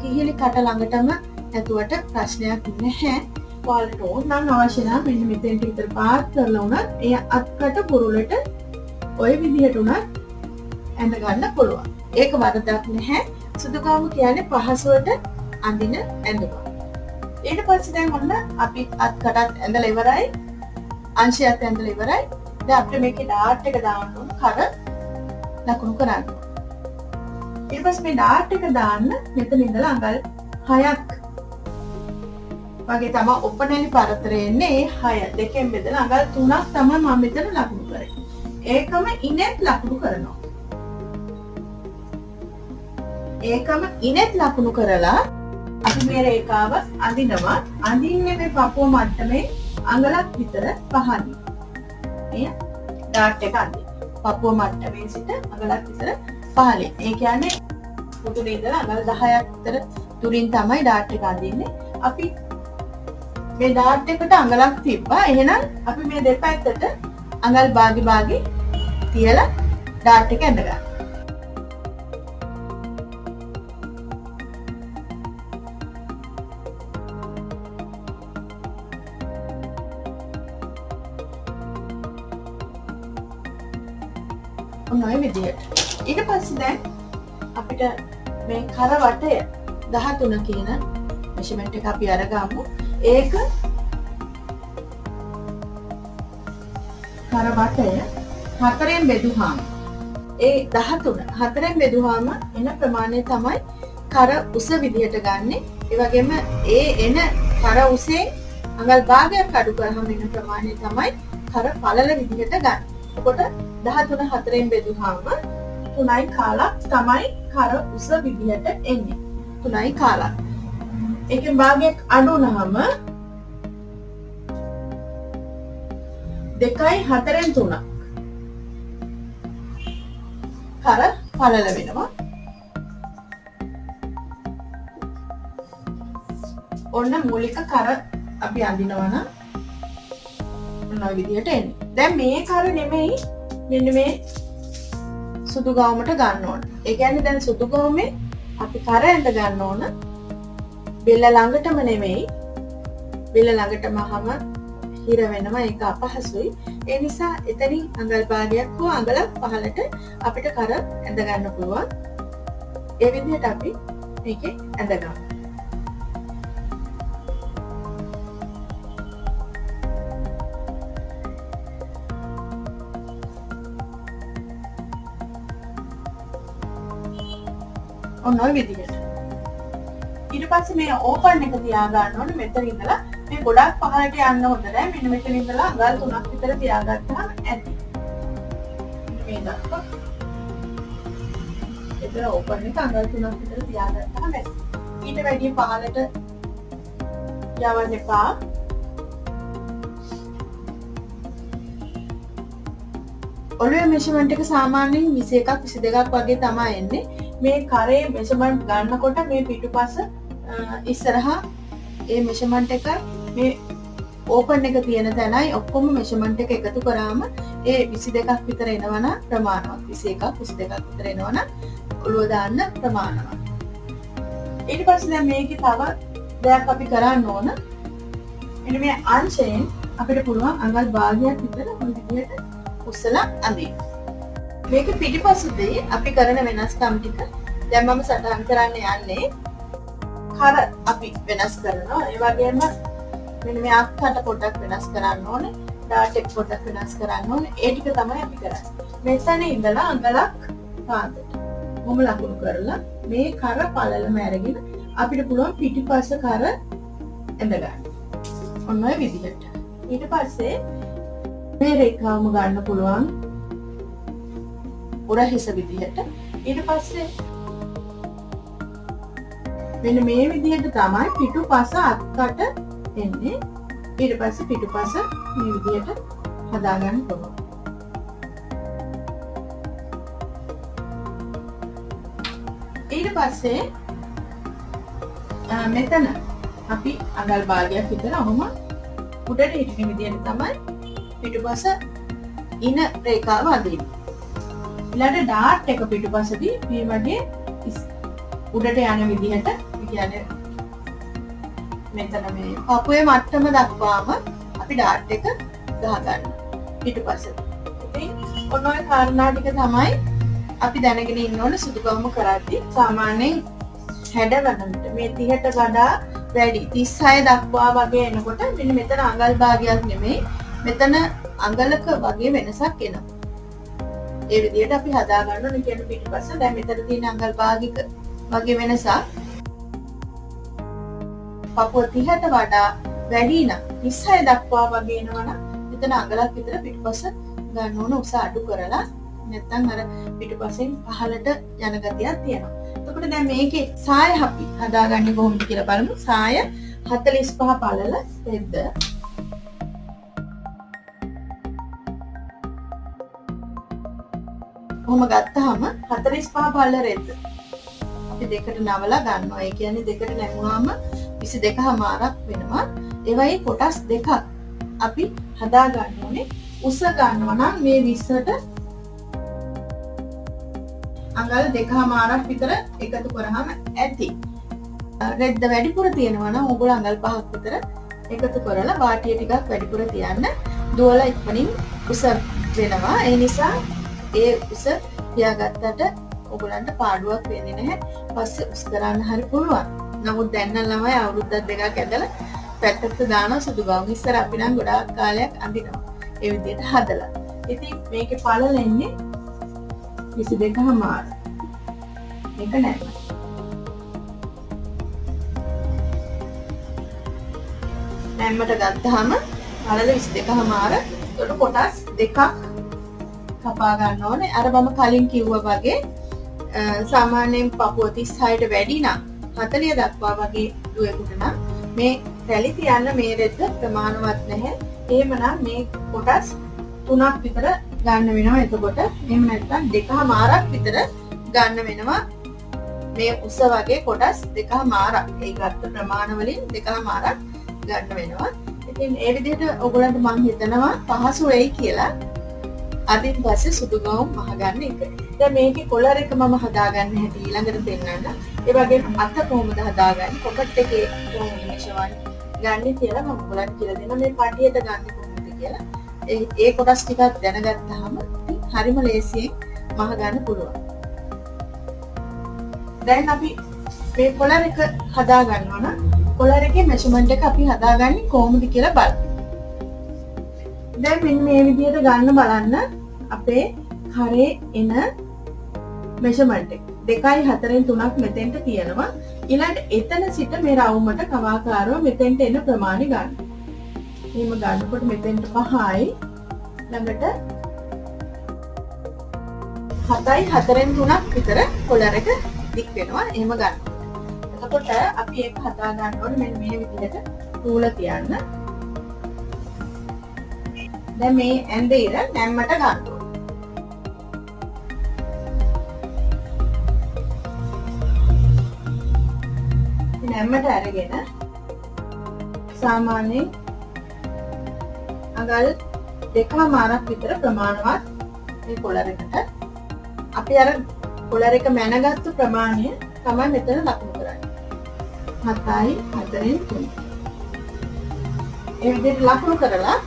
S1: කිහිලි කට ළඟටම ඇතුවට ප්‍රශ්නයක් නැහැ. ඔයාලට ඕන නම් අවශ්‍ය නම් මෙන්න මෙතෙන්ට විතර පාට් කරලා උනත් ඒ අත්කට පුරුලට ওই විදිහට උනත් ඇඳ ගන්න පුළුවන්. ඒක වරදක් නැහැ. සුදු ගවුම කියන්නේ පහසුවට අඳින ඇඳුමක්. ඊට පස්සේ දැන් ඔන්න අපි අත්කටත් ඇඳලා ඉවරයි. අංශයත් ඇඳලා ඉවරයි. දැන් අපිට මේකේ ඩාට් එක දාන්න ඕන කර ලකුණු කරන්න. ඊට පස්සේ මේ ඩාට් එක දාන්න මෙතන ඉඳලා අඟල් 6ක් වගේ තමයි ඔපනලි පරතරේ එන්නේ. ඒ 6 දෙකෙන් බෙදලා අඟල් 3ක් තමයි මම මෙතන ලකුණු කරේ. ඒකම ඉනෙත් ලකුණු කරනවා. ඒකම ඉනෙත් ලකුණු කරලා අපි මේ රේඛාව අඳිනවා. අඳින්නේ මේ පපුව මට්ටමේ අඟලක් විතර පහළින්. මේ ඩාට් එක අඳින්න. පපුව මට්ටමේ සිට අඟලක් විතර පහළින්. ඒ කියන්නේ පුටුවේ ඉඳලා අඟල් 10ක් විතර දුරින් තමයි ඩාට් එක අඳින්නේ. අපි මේ ඩාට් එකට අඟලක් තිබ්බා. එහෙනම් අපි මේ දෙපැත්තට අඟල් භාගි තියලා ඩාට් එක ඇඳ ගන්න. ඔන්න ඔය විදිහට. ඊට පස්සේ දැන් අපිට මේ කර වටය 13 කියන මෙෂර්මන්ට් එක අපි අරගමු. ඒක කර වටය 4ෙන් බෙදුවාම ඒ 13 4ෙන් බෙදුවාම එන ප්‍රමාණය තමයි කර උස විදිහට ගන්නෙ. ඒ වගේම ඒ එන කර උසෙන් අඟල් භාගයක් අඩු කරාම එන ප්‍රමාණය තමයි කර පළල විදිහට ගන්න. එතකොට 13 4ෙන් බෙදුවාම 3යි කාලක් තමයි කර උස විදිහට එන්නේ. 3යි කාලක්. ඒකෙන් භාගයක් අඩු වුණාම 2යි 4ෙන් 3ක් කර පළල වෙනවා. ඔන්න මූලික කර අපි අඳිනවා නම් ඔන්න ඔය විදිහට එන්නේ. දැන් මේ කර නෙමෙයි මෙන්න මේ සුදු ගවුමට ගන්න ඕන. ඒ කියන්නේ දැන් සුදු ගවුමේ අපි කර ඇඳ ගන්න ඕන. බෙල්ල ළඟටම නෙමෙයි. බෙල්ල ළඟටමම හිර වෙනවා. ඒක අපහසුයි. ඒ නිසා එතනින් අඟල් භාගයක් හෝ අඟලක් පහළට අපිට කර ඇඳ ගන්න පුළුවන්. ඒ විදිහට අපි මේකේ ඇඳ ගමු. ඔන්න ඔය විදිහට. ඊට පස්සේ මේ ඕපන් එක තියා ගන්න ඕනේ. මෙතන ඉඳලා මේ ගොඩක් පහළට යන්න හොඳ නැහැ. මෙන්න මෙතන ඉඳලා අඟල් 3ක් විතර තියාගත්තාම ඇති. මේ දක්වා. එතන ඕපන් එක අඟල් 3ක් විතර තියාගත්තාම ඇති. ඊට වැඩිය පහළට යවන්න එපා. ඔළුවේ මෙෂර්මන්ට් එක සාමාන්‍යයෙන් 21ක් 22ක් වගේ තමයි එන්නේ. මේ කරේ මෙෂර්මන්ට් ගන්නකොට මේ පිටුපස ඉස්සරහා ඒ මෙෂර්මන්ට් එක මේ ඕපන් එක තියෙන තැනයි ඔක්කොම මෙෂර්මන්ට් එක එකතු කරාම ඒ 22ක් විතර එනවනම් ප්‍රමාණවත්. 21ක් 22ක් විතර එනවනම් ඔළුව දාන්න ප්‍රමාණවත්. ඊට පස්සේ දැන් මේකේ තව දෙයක් අපි කරන්න ඕන. මෙන්න මේ අංශයෙන් අපිට පුළුවන් අඟල් භාගයක් විතර මොන විදිහට උස්සලා අඳින්න. මේක පිටිපස්සේදී අපි කරන වෙනස්කම් ටික දැන් මම සටහන් කරන්න යන්නේ. කර අපි වෙනස් කරනවා. ඒ වගේම මෙන්න මේ අක්කට පොඩ්ඩක් වෙනස් කරන්න ඕනේ. ඩාට් එක පොඩ්ඩක් වෙනස් කරන්න ඕනේ. ඒ ටික තමයි අපි කරන්නේ. මෙතන ඉඳලා අඟලක් පාදට මොම ලකුණු කරලා මේ කර පළලම අරගෙන අපිට පුළුවන් පිටිපස්ස කර ඇඳ ගන්න. ඔන්න ඔය විදිහට. ඊට පස්සේ මේ රේඛාවම ගන්න පුළුවන් උරහිස විදිහට. ඊට පස්සේ මෙන්න මේ විදිහට තමයි පිටුපස අත්කට එන්නේ. ඊට පස්සේ පිටුපස මේ විදිහට හදාගන්න පුළුවන්. ඊට පස්සේ මෙතන අපි අඟල් භාගයක් විතර ඔහොම උඩට හිටින විදිහට තමයි පිටුපස ඉන රේඛාව අදින්නේ. ඊළඟට ඩාට් එක පිටුපසදී මේ වගේ උඩට යන විදිහට කියන්නේ මෙතන මේ පපුවේ මට්ටම දක්වාම අපි ඩාට් එක ගහගන්න පිටුපසට. ඉතින් ඔන්න ඔය කාරණා ටික තමයි අපි දැනගෙන ඉන්න ඕන සුදු ගවුම කරද්දී. සාමාන්‍යයෙන් හැඩවලට මේ 30ට වඩා වැඩි 36 දක්වා වගේ එනකොට මෙන්න මෙතන අඟල් භාගයක් නෙමෙයි මෙතන අඟලක වගේ වෙනසක් එනවා. ඒ විදිහට අපි හදා ගන්න ඕනේ. කියන පිටුපස්ස දැන් මෙතන තියෙන අඟල් භාගික වගේ වෙනසක් පපුව 30ට වඩා වැඩි නම් 36 දක්වා වගේ එනවනම් මෙතන අඟලක් විතර පිටුපස්ස ගන්න ඕන උස අඩු කරලා නැත්නම් අර පිටුපස්සෙන් පහළට යන ගතියක් තියෙනවා. එතකොට දැන් මේකේ සාය අපි හදාගන්නේ කොහොමද කියලා බලමු. සාය 45 පළල රෙද්ද. කොහොම ගත්තාම 45 පළල රෙද්ද අපි දෙකට නවලා ගන්නවා. ඒ කියන්නේ දෙකට නැමුවාම 22මාරක් වෙනවා. ඒ වගේ කොටස් දෙකක් අපි හදා ගන්න ඕනේ. උස ගන්නවා නම් මේ 20ට අඟල් 2මාරක් විතර එකතු කරාම ඇති. රෙද්ද වැඩිපුර තියෙනවා නම් ඕගොල්ලෝ අඟල් 5ක් විතර එකතු කරලා වාටිය ටිකක් වැඩිපුර තියන්න. දුවලා ඉක්මනින් උස වෙනවා. ඒ නිසා ඒ උස තියාගත්තට ඔයගලන්ට පාඩුවක් වෙන්නේ නැහැ. පස්සේ උස් කරන්න හරි පුළුවන්. නමුත් දැන් නම් ළමයි අවුරුද්දක් දෙකක් ඇදලා පැත්තට දාන සුදු ගවුම් ඉස්සර අපි නම් ගොඩාක් කාලයක් අඳිනවා. ඒ විදිහට හදලා. ඉතින් මේකේ පළල එන්නේ 22මාර. මේක නැත්නම් නැම්මට ගත්තාම පළල 22මාර. ඒකට කොටස් දෙකක් කපා ගන්න ඕනේ. අර මම කලින් කිව්වා වගේ සාමාන්‍යයෙන් පපුව 36ට වැඩි නම් 40 දක්වා වගේ දුවෙකුට නම් මේ රැලි තියන්න මේ රෙද්ද ප්‍රමාණවත් නැහැ. එහෙමනම් මේ කොටස් 3ක් විතර ගන්න වෙනවා. එතකොට එහෙම නැත්නම් 2මාරක් විතර ගන්න වෙනවා. මේ උස වගේ කොටස් 2මාරක්. ඒ ගත්ත ප්‍රමාණ වලින් 2මාරක් ගන්න වෙනවා. ඉතින් ඒ විදිහට ඔයගොල්ලන්ට මම හිතනවා පහසු වෙයි කියලා. අදින් පස්සේ සුදු ගවුම් මහගන්න එක. දැන් මේකේ කොලර් එක මම හදාගන්න හැටි ඊළඟට දෙන්නන්න. ඒ වගේම අත කොහොමද හදාගන්නේ? පොකට් එකේ කොහොමද මෙෂවන් ගන්න කියලා මම ඔයගොල්ලන්ට කියලා දෙනවා. මේ පටියට ගන්න කොහොමද කියලා. ඒ කොටස් ටිකක් දැනගත්තාම හරිම ලේසියෙන් මහගන්න පුළුවන්. දැන් අපි මේ කොලර් එක හදා ගන්නවා නම් කොලර් එකේ මෙෂර්මන්ට් එක අපි හදාගන්නේ කොහොමද කියලා බලමු. දැන් මෙන්න මේ විදිහට ගන්න බලන්න අපේ කරේ එන මෙෂර්මන්ට් එක 2.4න් 3ක් මෙතෙන්ට තියෙනවා. ඊළඟට එතන සිට මේ රවුමට කවාකාරව මෙතෙන්ට එන ප්‍රමාණය ගන්න. එහෙම ගන්නකොට මෙතෙන්ට 5යි ළඟට 7.4න් 3ක් විතර කොලර් එක දික් වෙනවා. එහෙම ගන්න. එතකොට අපි ඒක හදා ගන්න ඕනේ මෙන්න මේ විදිහට රූල තියන්න. දැන් මේ ඇඳ ඉර නැම්මට ගන්න ඕනේ. නැම්මට අරගෙන සාමාන්‍යයෙන් අඟල් 2මාරක් විතර ප්‍රමාණවත් මේ කොලර් එකට අපි අර කොලර් එක මැනගත්තු ප්‍රමාණය තමයි මෙතන ලකුණු කරන්නේ. 7.4න් 3. ඒ විදිහට ලකුණු කරලා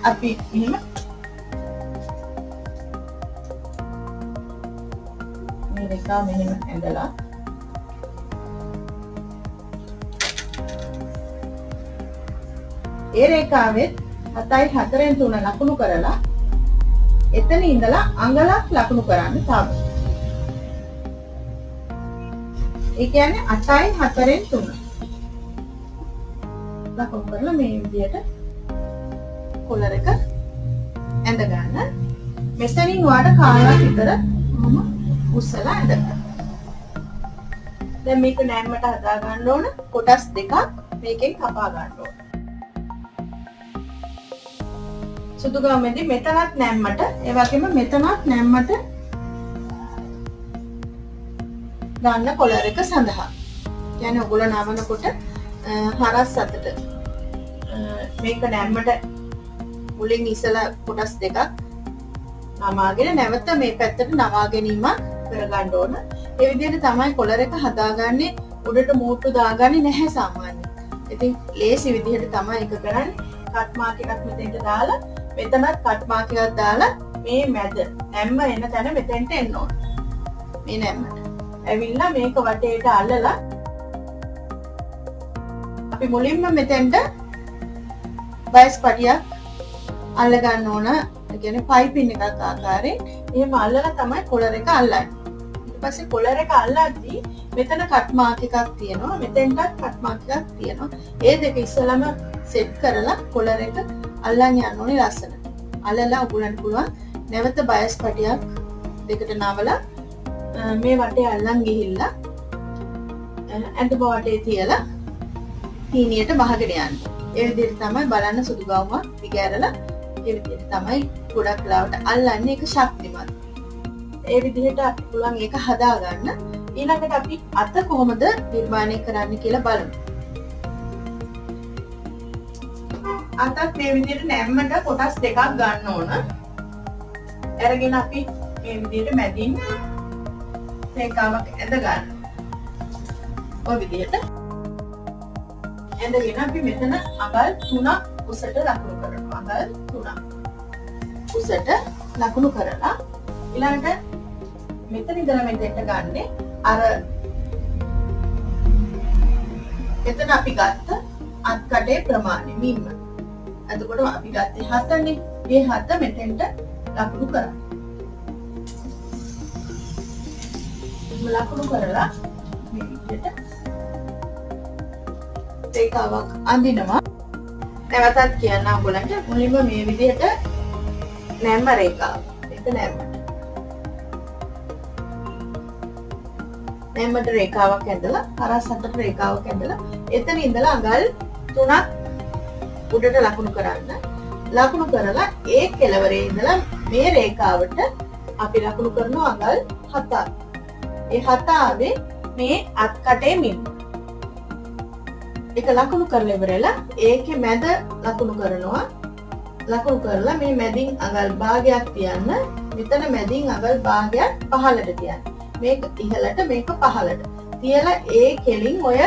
S1: අපි එහෙම මේ රේඛාව මෙහෙම ඇඳලා ඒ රේඛාවෙත් 7.4න් 3 ලකුණු කරලා එතන ඉඳලා අඟලක් ලකුණු කරන්න තව. ඒ කියන්නේ 8.4න් 3 ලකුණු කරලා මේ විදිහට කොලර් එක ඇඳ ගන්න. මෙතනින් වාට කාලක් විතර මම උස්සලා ඇඳ ගන්න. දැන් මේක නැම්මට හදා ගන්න ඕන. කොටස් දෙකක් මේකෙන් කපා ගන්න ඕන. සුදු ගමෙන්දී මෙතනත් නැම්මට, ඒ වගේම මෙතනත් නැම්මට ගන්න කොලර් එක සඳහා. කියන්නේ ඔයගොල්ලෝ නමනකොට හරස් අතට මේක නැම්මට මුලින් ඉස්සලා කොටස් දෙකක් නමාගෙන නැවත මේ පැත්තට නවා ගැනීමක් කරගන්න ඕන. ඒ විදිහට තමයි කොලර් එක හදාගන්නේ. උඩට මූට්ටු දාගන්නේ නැහැ සාමාන්‍යයෙන්. ඉතින් ලේසි විදිහට තමයි ඒක කරන්නේ. කට් මාක් එකක් මෙතෙන්ට දාලා මෙතනත් කට් මාක් එකක් දාලා මේ මැද නැම්ම එන තැන මෙතෙන්ට එන්න ඕන. මේ නැම්මට. ඇවිල්ලා මේක වටේට අල්ලලා අපි මුලින්ම මෙතෙන්ට බයිස් පටියක් අල්ල ගන්න ඕන. ඒ කියන්නේ පයිපින් එකක් ආකාරයෙන් එහෙම අල්ලලා තමයි කොලර් එක අල්ලන්නේ. ඊට පස්සේ කොලර් එක අල්ලද්දී මෙතන කට් මාක් එකක් තියෙනවා. මෙතෙන්ටත් කට් මාක් එකක් තියෙනවා. ඒ දෙක ඉස්සලම සෙට් කරලා කොලර් එක අල්ලන් යන්න ඕනේ ලස්සනට. අල්ලලා උගලන්න පුළුවන්. නැවත බයස් පටියක් දෙකට නවලා මේ වටේ අල්ලන් ගිහිල්ලා ඇඳුම වටේ තියලා තීනියට බහගෙන යන්න. ඒ විදිහට තමයි බලන්න සුදු ගවුමක් දිගෑරලා ඒ විදිහට තමයි ගොඩක් වෙලාවට අල්ලන්නේ. ඒක ශක්තිමත්. ඒ විදිහට අපි පුළුවන් ඒක හදාගන්න. ඊළඟට අපි අත කොහොමද නිර්මාණය කරන්න කියලා බලමු. අතත් මේ විදිහට නැම්මට කොටස් දෙකක් ගන්න ඕන. අරගෙන අපි මේ විදිහට මැදින් රේඛාවක් ඇඳ ගන්න. ඔය විදිහට ඇඳගෙන අපි මෙතන අඟල් 3ක් උසට ලකුණු කරනවා. අඟල් 3ක් උසට ලකුණු කරලා ඊළඟට මෙතන ඉඳලා මෙතෙන්ට ගන්නේ අර මෙතන අපි ගත්ත අත් කඩේ ප්‍රමාණය මින්ම. එතකොට අපි ගත්තේ 7නේ. මේ 7 මෙතෙන්ට ලකුණු කරා. ලකුණු කරලා මේ විදිහට රේඛාවක් අඳිනවා. නැවතත් කියන්න ඔයගොල්ලන්ට මුලින්ම මේ විදිහට නැම්ම රේඛාව. ඒක නැම්මට රේඛාවක් ඇඳලා හරස් අතට රේඛාවක් ඇඳලා එතන ඉඳලා අඟල් 3ක් උඩට ලකුණු කරන්න. ලකුණු කරලා ඒ කෙළවරේ ඉඳලා මේ රේඛාවට අපි ලකුණු කරනවා අඟල් 7ක්. ඒ 7 ආවේ මේ අත් කටේ මින්. ඒක ලකුණු කරලා ඉවරලා ඒකේ මැද ලකුණු කරනවා. ලකුණු කරලා මේ මැදින් අඟල් භාගයක් තියන්න. මෙතන මැදින් අඟල් භාගයක් පහළට තියන්න. මේක ඉහළට මේක පහළට. තියලා ඒ කෙලින් ඔය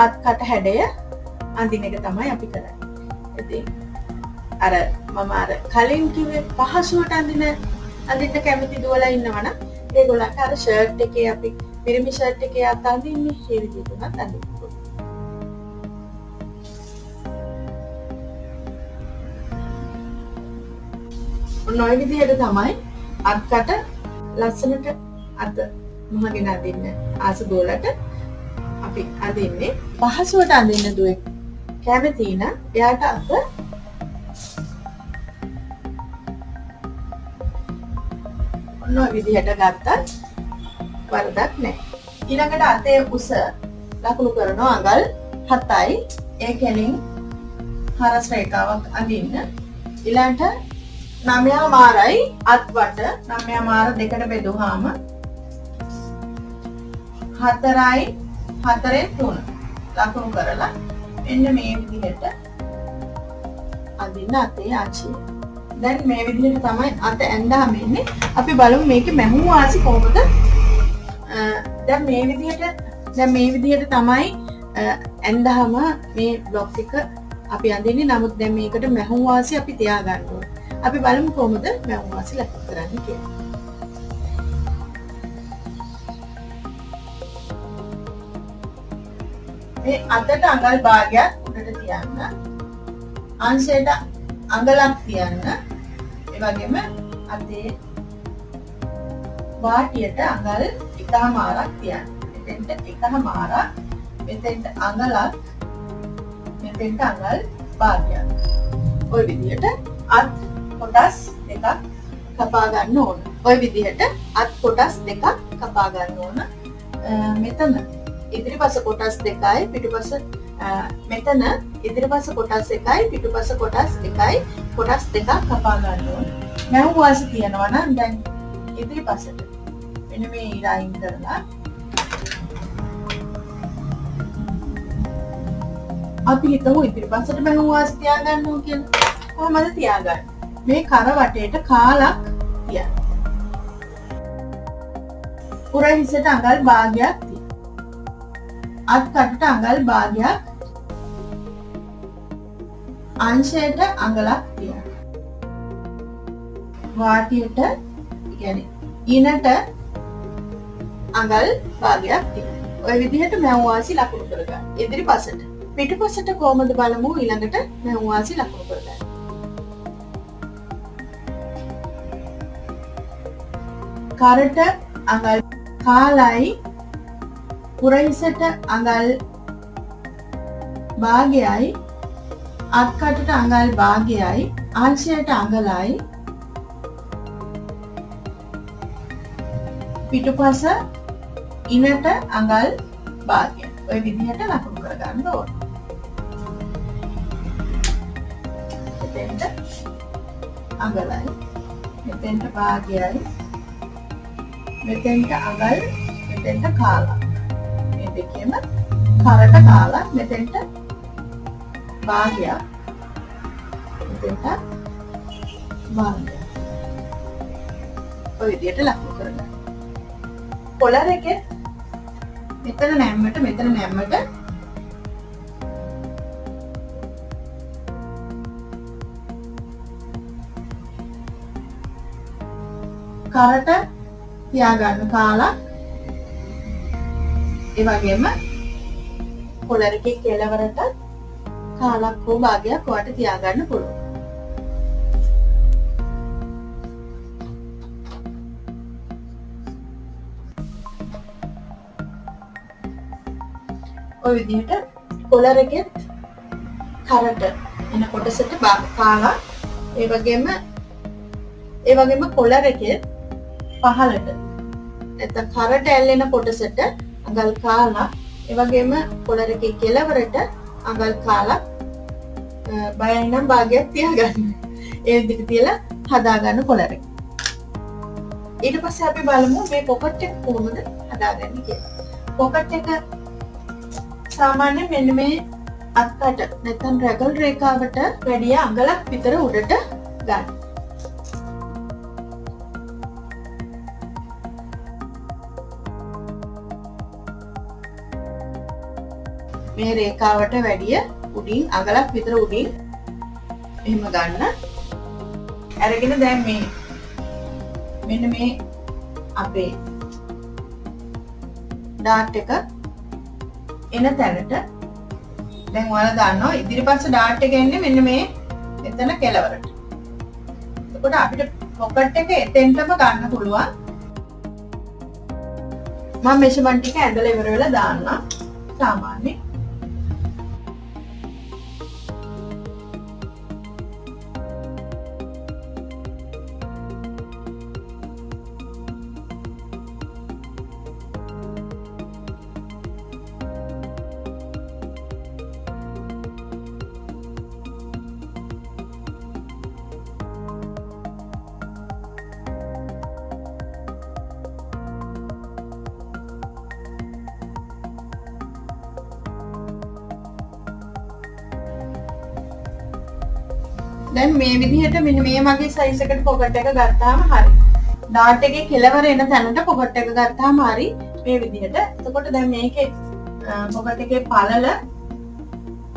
S1: අත් කට හැඩය අඳින එක තමයි අපි කරන්නේ. ඉතින් අර මම අර කලින් කිව්වේ පහසුවට අඳින්න කැමති දුවලා ඉන්නවනම් ඒගොල්ලන්ට අර ෂර්ට් එකේ අපි පිරිමි ෂර්ට් එකේ අත අඳින්නේ ඒ විදිහට උනත් අඳින්න පුළුවන්. ඔන්න ඔය විදිහට තමයි අත්කට ලස්සනට අත මහගෙන අදින්න ආස දෝලට අපි අදින්නේ. පහසුවට අදින්න දුවේ කැමති නම් එයාට අත ඔන්න ඔය විදිහට ගත්තත් වරදක් නැහැ. ඊළඟට අතේ උස ලකුණු කරනවා අඟල් 7යි. ඒ කෙලින් හරස් රේඛාවක් අඳින්න. ඊළඟට 9 මාරයි අත්වට 9 මාර දෙකට බෙදුවාම 4යි 4ෙන් 3 ලකුණු කරලා මෙන්න මේ විදිහට අඳින්න අතේ ආචිය. දැන් මේ විදිහට තමයි අත ඇඳාම ඉන්නේ. අපි බලමු මේකේ මැහුම් වාසි කොහොමද. දැන් මේ විදිහට තමයි ඇඳාම මේ බ්ලොක් එක අපි අඳින්නේ. නමුත් දැන් මේකට මැහුම් වාසි අපි තියා ගන්න ඕනේ. අපි බලමු කොහොමද මැහුම් වාසි ලකුණු කරන්නේ කියලා. මේ අතට අඟල් භාගයක් උඩට තියන්න. අංශයට අඟලක් තියන්න. ඒ වගේම අතේ වාටියට අඟල් 1මාරක් තියන්න. මෙතෙන්ට 1මාරක්, මෙතෙන්ට අඟලක්, මෙතෙන්ට අඟල් භාගයක්. ওই විදිහට අත් කොටස් දෙකක් කපා ගන්න ඕන. ওই විදිහට අත් කොටස් දෙකක් කපා ගන්න ඕන. මෙතන ඉදිරිපස කොටස් දෙකයි පිටුපස මෙතන ඉදිරිපස කොටස් එකයි පිටුපස කොටස් එකයි කොටස් දෙකක් කපා ගන්න ඕනේ. මැහුම් වාසි තියනවා නම් දැන් ඉදිරිපසට මෙන්න මේ ලයින් කරලා අපි හිතමු ඉදිරිපසට මැහුම් වාසි තියා ගන්නවා කියලා. කොහොමද තියාගන්නේ? මේ කර වටේට කාලක් තියන්න. පුරහිසට අඟල් භාගයක් තියන්න. අත් කටට අඟල් භාගයක්, අංශයට අඟලක් තියන්න. වාටියට කියන්නේ ඉනට අඟල් භාගයක් තියන්න. ඔය විදිහට මැහුම් වාසි ලකුණු කරගන්න. ඉදිරිපසට. පිටුපසට කොහොමද බලමු ඊළඟට මැහුම් වාසි ලකුණු කරගන්න. කරට අඟල් කාලයි, පුරහිසට අඟල් භාගයයි, අත්කටට අඟල් භාගයයි, අංශයට අඟලයි, පිටුපස ඉනට අඟල් භාගය. ඔය විදිහට ලකුණු කරගන්න ඕන. මෙතෙන්ට අඟලයි, මෙතෙන්ට භාගයයි, මෙතෙන්ට අඟල්, මෙතෙන්ට කාලක්. මේ දෙකේම කරට කාලක්, මෙතෙන්ට භාගයක්, මෙතෙන්ට භාගයක්. ඔය විදිහට ලකුණු කරගන්න. පොලර් එකේ මෙතන නැම්මට මෙතන නැම්මට කරට තියාගන්න කාලක්, ඒ වගේම පොලර් එකේ කෙළවරට කාලක් හෝ භාගයක් ඔයාලට තියාගන්න පුළුවන්. ඔය විදිහට පොලර් එකේ කරට එන කොටසට කාලක්, ඒ වගේම පොලර් එකේ පහළට නැත්නම් කරට ඇල්ලෙන කොටසට අඟල් කාලක්, ඒ වගේම පොලර් එකේ කෙළවරට අඟල් කාලක් බයයි නම් භාගයක් තියාගන්න. ඒ විදිහට තියලා හදාගන්න පොලර් එක. ඊට පස්සේ අපි බලමු මේ පොකට් එක කොහොමද හදාගන්නේ කියලා. පොකට් එක සාමාන්‍යයෙන් මෙන්න මේ අත්කට නැත්නම් රැගල් රේඛාවට වැඩිය අඟලක් විතර උඩට ගන්න. මේ රේඛාවට වැඩිය උඩින් අඟලක් විතර උඩින් එහෙම ගන්න. අරගෙන දැන් මෙන්න මේ අපේ ඩාට් එක එන තැනට දැන් ඔයාලා දන්නවා ඉදිරිපස්ස ඩාට් එක එන්නේ මෙන්න මේ එතන කෙළවරට. එතකොට අපිට පොකට් එක එතෙන්ටම ගන්න පුළුවන්. මම මෙෂර්මන්ට් ටික ඇඳලා ඉවර වෙලා දාන්නම්. සාමාන්‍යයෙන් දැන් මේ විදිහට මෙන්න මේ මගේ සයිස් එකට පොකට් එක ගත්තාම හරි. ඩාට් එකේ කෙළවර එන තැනට පොකට් එක ගත්තාම හරි මේ විදිහට. එතකොට දැන් මේකේ පොකට් එකේ පළල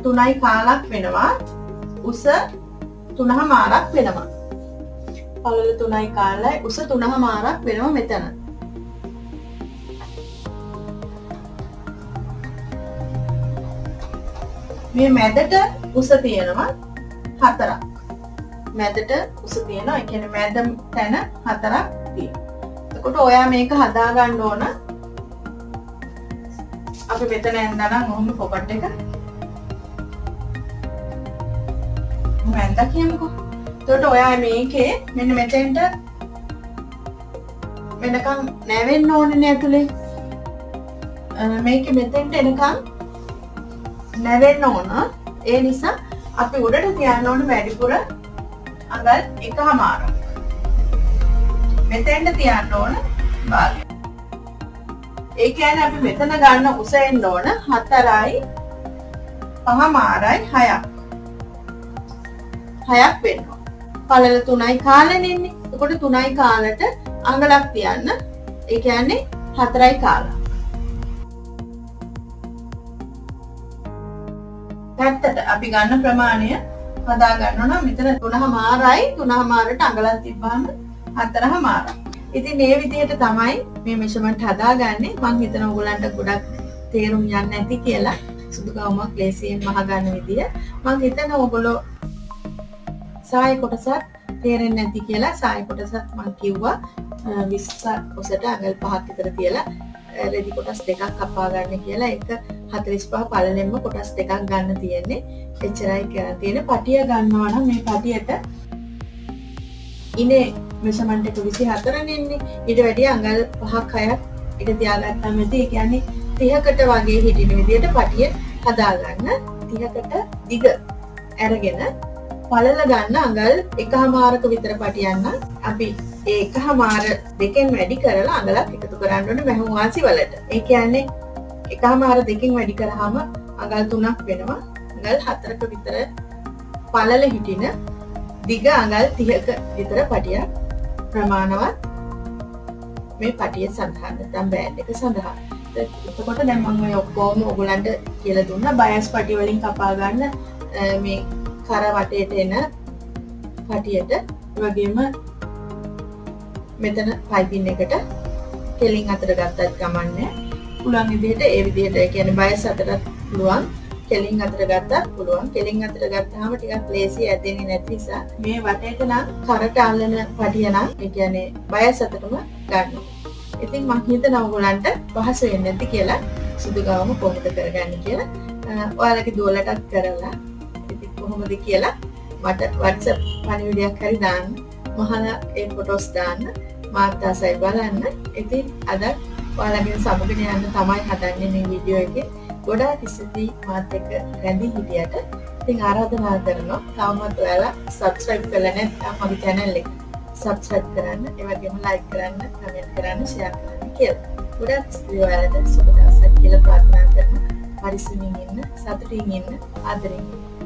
S1: 3යි කාලක් වෙනවා. උස 3මාරක් වෙනවා. පළල 3යි කාලයි උස 3මාරක් වෙනවා මෙතන. මේ මැදට උස තියෙනවා 4ක්. මැදට උස තියෙනවා. ඒ කියන්නේ මැද තැන 4ක් තියෙනවා. එතකොට ඔයා මේක හදා ගන්න ඕන. අපි මෙතන ඇඳනනම් ඔහොම පොකට් එක මම කියමුකෝ. එතකොට ඔයා මේකේ මෙන්න මෙතෙන්ට වෙනකම් නැවෙන්න ඕනේ ඇතුලේ. මේකේ මෙතෙන්ට එනකම් නැවෙන්න ඕන. ඒ නිසා අපි උඩට තියන්න ඕන වැඩිපුර අඟල් 1මාරක්. මෙතෙන්ට තියන්න ඕන භාගය. ඒ කියන්නේ අපි මෙතන ගන්න උස එන්න ඕන 4යි 5මාරයි 6ක්. 6ක් වෙනවා. පළල 3යි කාලෙන්නේ ඉන්නේ. එතකොට 3යි කාලට අඟලක් තියන්න. ඒ කියන්නේ 4යි කාලක්. පැත්තට අපි ගන්න ප්‍රමාණය හදා ගන්න ඕන. මෙතන 3මාරයි 3මාරට අඟලක් තිබ්බාම 4මාරක්. ඉතින් මේ විදිහට තමයි මේ මෙෂර්මන්ට් හදාගන්නේ. මම හිතන ඔයගලන්ට ගොඩක් තේරුම් යන්නේ නැති කියලා. සුදු ගවුමක් ලේසියෙන් මහ ගන්න විදිය. මම හිතන ඔයගොල්ලෝ සාය කොටසක් තේරෙන්නේ නැති කියලා. සාය කොටසත් මම කිව්වා 20 කොසට අඟල් 5ක් විතර තියලා රෙදි කොටස් දෙකක් කපා ගන්න කියලා. ඒක 45 පළලෙන්ම කොටස් දෙකක් ගන්න තියෙන්නේ. එච්චරයි කරලා තියෙන්නේ. පටිය ගන්නවා නම් මේ පටියට ඉනේ මෙෂර්මන්ට් එක 24 නේ ඉන්නේ. ඊට වැඩිය අඟල් 5ක් 6ක් එක තියාගත්තාම ඇති. ඒ කියන්නේ 30කට වගේ හිටින විදිහට පටිය හදාගන්න. 30කට දිග අරගෙන පළල ගන්න අඟල් 1මාරක විතර පටියන්න අපි ඒ 1මාර දෙකෙන් වැඩි කරලා අඟලක් එකතු කරන්න ඕනේ මැහුම් වාසි වලට. ඒ කියන්නේ 1මාර දෙකෙන් වැඩි කරාම අඟල් 3ක් වෙනවා. අඟල් 4ක විතර පළල හිටින දිග අඟල් 30ක විතර පටියක් ප්‍රමාණවත් මේ පටිය සඳහා නැත්නම් බෑන්ඩ් එක සඳහා. එතකොට දැන් මම මේ ඔක්කොම ඔයගලන්ට කියලා දුන්නා බයස් පටිය වලින් කපා ගන්න මේ කර වටේට එන පටියට. ඒ වගේම මෙතන පයිපින් එකට කෙලින් අතර ගත්තත් කමන්නේ. පුළුවන් විදිහට ඒ විදිහට ඒ කියන්නේ බයස් අතරත් පුළුවන්. කෙලින් අතර ගත්තත් පුළුවන්. කෙලින් අතර ගත්තාම ටිකක් ලේසි ඇදෙන්නේ නැති නිසා මේ වටේට නම් කරට අල්ලන පටිය නම් ඒ කියන්නේ බයස් අතරම ගන්නවා. ඉතින් මම හිතනවා ඔයගලන්ට පහසු වෙන්නේ නැති කියලා සුදු ගවම කොහොමද කරගන්නේ කියලා. ඔයාලගේ දුවලටත් කරලා ඉතින් කොහොමද කියලා මට WhatsApp පණිවිඩයක් හරි දාන්න. මහලා ඒ ෆොටෝස් දාන්න. මාත් ආසයි බලන්න. ඉතින් අද ඔයාලගේ සමගින යන්න තමයි හදන්නේ මේ වීඩියෝ එකේ. ගොඩාක් ස්තුතියි මාත් එක්ක රැඳී හිටියට. ඉතින් ආරාධනා කරනවා තවමත් ඔයාලා subscribe කරලා නැත්නම් මගේ channel එක subscribe කරන්න, ඒ වගේම like කරන්න, comment කරන්න, share කරන්න කියලා. ගොඩාක් ස්තුතියි ඔයාලට සුබ දවසක් කියලා ප්‍රාර්ථනා කරනවා. පරිස්සමින් ඉන්න, සතුටින් ඉන්න, ආදරෙන් ඉන්න.